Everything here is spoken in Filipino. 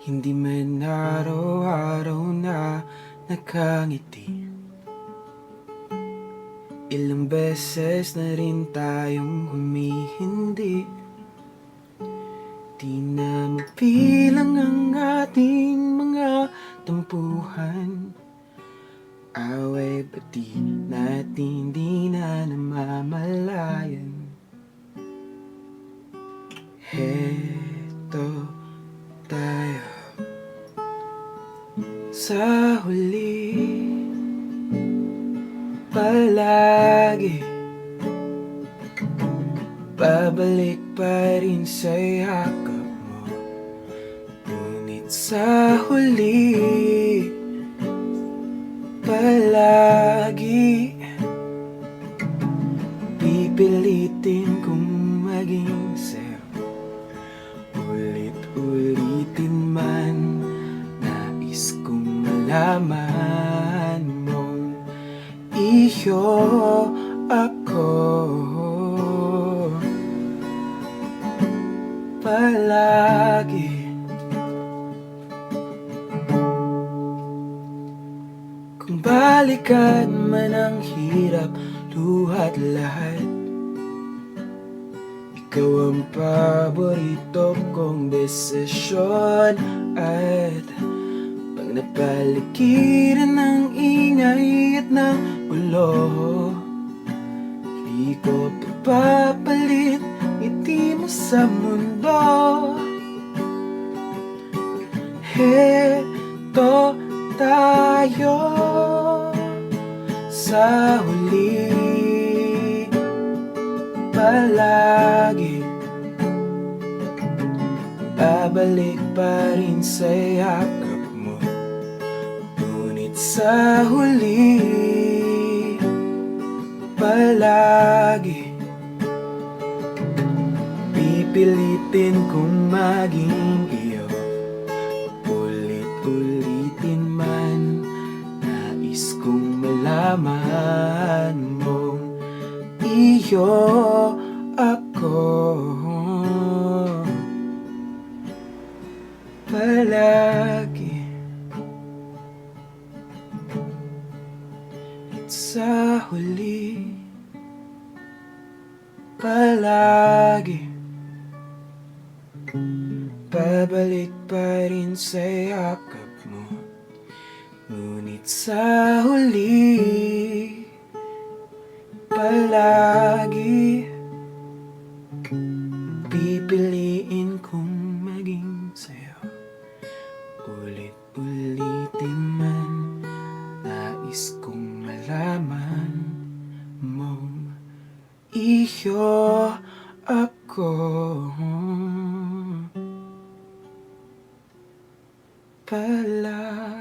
Hindi man araw-araw na nakangiti. Ilang beses na rin tayong humihindi. Di na mapilang ang ating mga tampuhan. Away ba't di natin di na namamalayan? Heto tayo sa huli, palagi babalik pa rin sa yakap mo. Ngunit sa huli, palagi pipilitin kong maging sa'yo. Ulit-ulitin man, nais kong malaman mong iyo ako. Palagi kung balikan man ang hirap, luhat lahat, ikaw ang paborito kong desisyon. At pag napaligiran ng ingay at ng gulo, di ko papapalit ngiti mo sa mundo. Heto tayo sa huli, palagi babalik pa rin sa yakap mo. Ngunit sa huli, palagi pipilitin kong maging iyo. Ulit-ulitin man, nais kong malaman mong iyo ako. Palagi at sa huli, palagi babalik pa rin sa yakap mo. Ngunit sa huli, palagi pipiliin kong maging sa'yo. Ulit-ulitin man, nais kong malaman mong iyo ako. Palagi